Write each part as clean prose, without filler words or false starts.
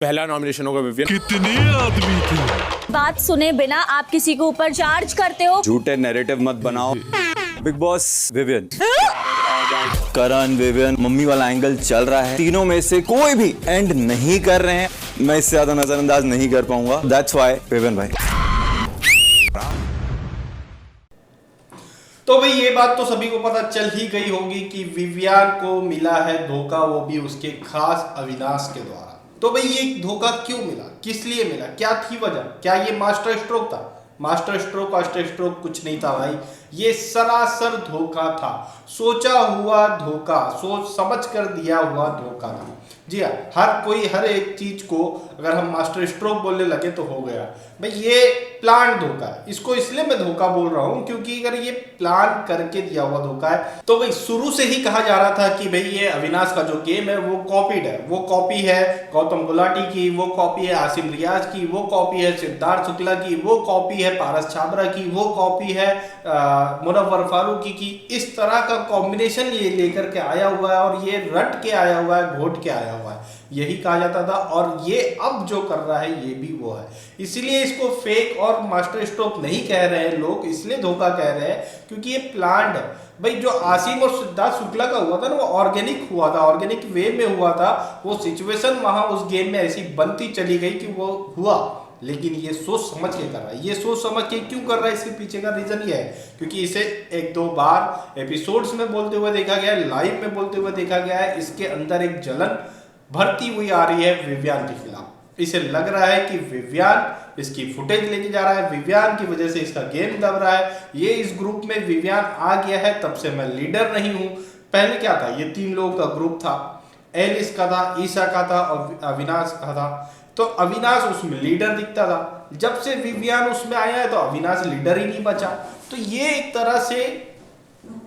पहला नॉमिनेशन होगा विवियन। कितने आदमी थे? बात सुने बिना आप किसी के ऊपर चार्ज करते हो। झूठे नैरेटिव मत बनाओ। बिग बॉस विवियन, करण, विवियन, मम्मी वाला एंगल चल रहा है। तीनों में से कोई भी एंड नहीं कर रहे हैं। मैं इससे ज्यादा नजरअंदाज नहीं कर पाऊंगा। दैट्स व्हाई विवियन भाई। तो भाई ये बात तो सभी को पता चल ही गई होगी कि विवियन को मिला है धोखा, वो भी उसके खास अविनाश के द्वारा। तो भाई ये धोखा क्यों मिला, किस लिए मिला, क्या थी वजह, क्या ये मास्टर स्ट्रोक था? मास्टर स्ट्रोक कुछ नहीं था भाई, ये सरासर धोखा था। सोचा हुआ धोखा, सोच समझ कर दिया हुआ धोखा था। जी हाँ, हर एक चीज को अगर हम मास्टर स्ट्रोक बोलने लगे तो हो गया भाई, ये प्लान धोखा है। इसको इसलिए मैं धोखा बोल रहा हूं क्योंकि अगर ये प्लान करके दिया हुआ धोखा है तो भाई शुरू से ही कहा जा रहा था कि भाई ये अविनाश का जो गेम है वो कॉपीड है। वो कॉपी है गौतम गुलाटी की, वो कॉपी है आसिम रियाज की, वो कॉपी है सिद्धार्थ शुक्ला की, वो कॉपी है पारस छाबरा की, वो कॉपी है मुनव्वर फारूकी की। इस तरह का कॉम्बिनेशन ये लेकर के आया हुआ है और ये रट के आया हुआ है, घोट के आया हुआ है, यही कहा जाता था। और ये अब जो कर रहा है ये भी वो है, इसलिए इसको फेक और मास्टर स्ट्रोक नहीं कह रहे हैं लोग, इसलिए धोखा कह रहे हैं क्योंकि ये प्लान्ड है। भाई जो आसिम और सिद्धार्थ शुक्ला का हुआ था ना वो ऑर्गेनिक हुआ था, ऑर्गेनिक वे में हुआ था। वो सिचुएशन वहां उस गेम में ऐसी बनती चली गई कि वो हुआ, लेकिन ये सोच समझ के कर रहा है। ये सोच समझ के क्यों कर रहा है, इसके पीछे का रीजन ये है क्योंकि इसे एक दो बार एपिसोड्स में बोलते हुए देखा गया है, लाइव में बोलते हुए देखा गया है। इसके अंदर एक जलन भरती हुई आ रही है विवियन के खिलाफ। इसे लग रहा है कि विवियन इसकी फुटेज लेके जा रहा है, विवियन की वजह से इसका गेम दब रहा है। ये इस ग्रुप में विवियन आ गया है, तब से मैं लीडर नहीं हूं। पहले क्या था, ये 3 लोगों का ग्रुप था, एलिस का था, ईशा का था और अविनाश का था। तो अविनाश उसमें लीडर दिखता था। जब से विवियन उसमें आया है तो अविनाश लीडर ही नहीं बचा। तो ये एक तरह से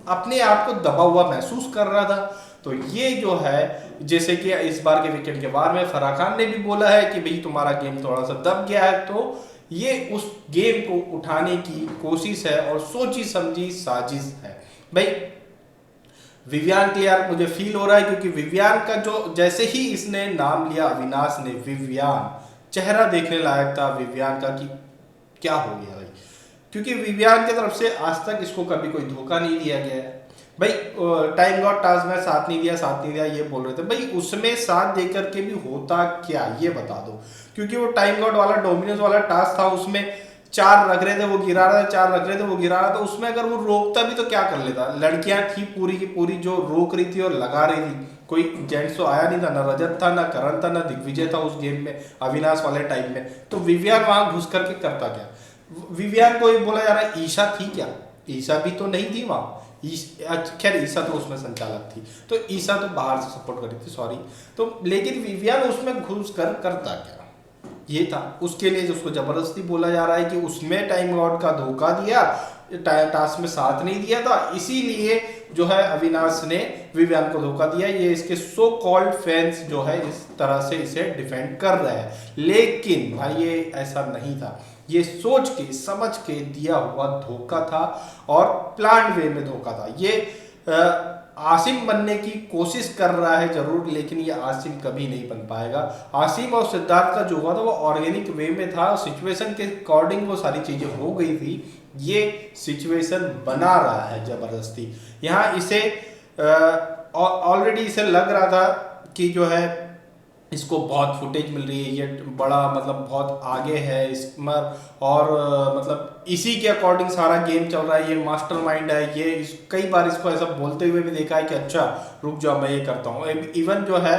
अपने आप को दबा हुआ महसूस कर रहा था। तो ये जो है, जैसे कि इस बार के वीकेंड के बारे में फराह खान ने भी बोला है कि भाई तुम्हारा गेम थोड़ा सा दब गया है, तो ये उस गेम को उठाने की कोशिश है और सोची समझी साजिश है। भाई विवियन के यार मुझे फील हो रहा है क्योंकि विवियन का जो जैसे ही इसने नाम लिया अविनाश ने, विवियन चेहरा देखने लायक था विवियन का कि क्या हो गया भाई, क्योंकि विवियन की तरफ से आज तक इसको कभी कोई धोखा नहीं दिया गया है। भाई टाइम गॉड टास्क में साथ नहीं दिया ये बोल रहे थे। भाई उसमें साथ देकर के भी होता क्या ये बता दो, क्योंकि वो टाइम गॉड वाला डोमिनोज वाला टास्क था, उसमें 4 रख रहे थे वो गिरा रहा था, 4 रख रहे थे वो गिरा रहा था। उसमें अगर वो रोकता भी तो क्या कर लेता, लड़कियां थी पूरी की पूरी जो रोक रही थी और लगा रही थी, कोई जेंट्स तो आया नहीं था, ना रजत था, ना करण था, ना दिग्विजय था उस गेम में अविनाश वाले टाइम में। तो विवियन वहां घुस करके करता क्या? विवियन को बोला जा रहा है ईशा थी क्या? ईशा भी तो नहीं थी वहां। खैर ईशा तो उसमें संचालक थी, तो ईशा तो बाहर से सपोर्ट करी थी, सॉरी। तो लेकिन विवियन उसमें घुस कर करता क्या ये था, उसके लिए उसको जबरदस्ती बोला जा रहा है कि उसमें टाइम गॉड का धोखा दिया, टास्क में साथ नहीं दिया था, इसीलिए जो है अविनाश ने विवियन को धोखा दिया। ये इसके सो कॉल्ड फैंस जो है इस तरह से इसे डिफेंड कर रहे हैं, लेकिन भाई ये ऐसा नहीं था। ये सोच के समझ के दिया हुआ धोखा था और प्लान वे में धोखा था। ये आसिम बनने की कोशिश कर रहा है जरूर, लेकिन ये आसिम कभी नहीं बन पाएगा। आसिम और सिद्धार्थ का जो हुआ था वो ऑर्गेनिक वे में था, सिचुएशन के अकॉर्डिंग वो सारी चीजें हो गई थी। ये सिचुएशन बना रहा है जबरदस्ती। यहाँ इसे ऑलरेडी इसे लग रहा था कि जो है इसको बहुत फुटेज मिल रही है, ये बड़ा मतलब बहुत आगे है इसमें, और मतलब इसी के अकॉर्डिंग सारा गेम चल रहा है, ये मास्टरमाइंड है। ये कई बार इसको ऐसा बोलते हुए भी देखा है कि अच्छा रुक जाओ मैं ये करता हूँ। इवन जो है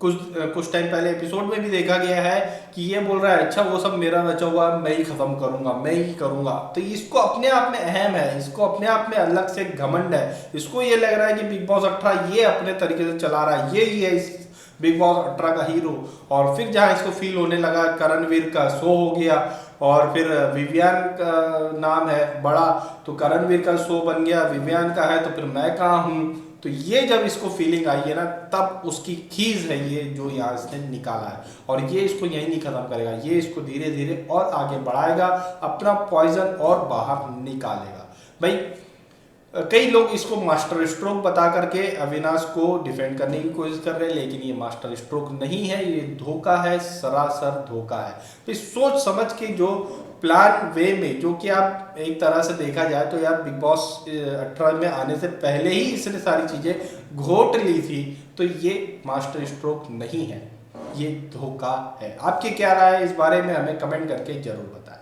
कुछ टाइम पहले एपिसोड में भी देखा गया है कि ये बोल रहा है अच्छा वो सब मेरा रचा हुआ मैं ही खत्म करूंगा, मैं ही करूंगा। तो इसको अपने आप में अहम है, इसको अपने आप में अलग से घमंड है। इसको ये लग रहा है कि बिग बॉस 18 ये अपने तरीके से चला रहा है, ये है इस बिग बॉस 18 का हीरो। और फिर जहाँ इसको फील होने लगा करणवीर का शो हो गया और फिर विवियन का नाम है बड़ा तो करणवीर का शो बन गया, विवियन का है तो फिर मैं कहाँ हूँ। तो ये जब इसको फीलिंग आई है ना, तब उसकी खीज है ये जो यहाँ इसने निकाला है, और ये इसको यही नहीं खत्म करेगा, ये इसको धीरे धीरे और आगे बढ़ाएगा, अपना पॉइजन और बाहर निकालेगा। भाई कई लोग इसको मास्टर स्ट्रोक बता करके अविनाश को डिफेंड करने की कोशिश कर रहे हैं, लेकिन ये मास्टर स्ट्रोक नहीं है, ये धोखा है, सरासर धोखा है। तो सोच समझ के जो प्लान वे में, जो कि आप एक तरह से देखा जाए तो यार बिग बॉस 18 में आने से पहले ही इसने सारी चीजें घोट ली थी, तो ये मास्टर स्ट्रोक नहीं है, ये धोखा है। आपकी क्या राय है इस बारे में, हमें कमेंट करके जरूर बताएं।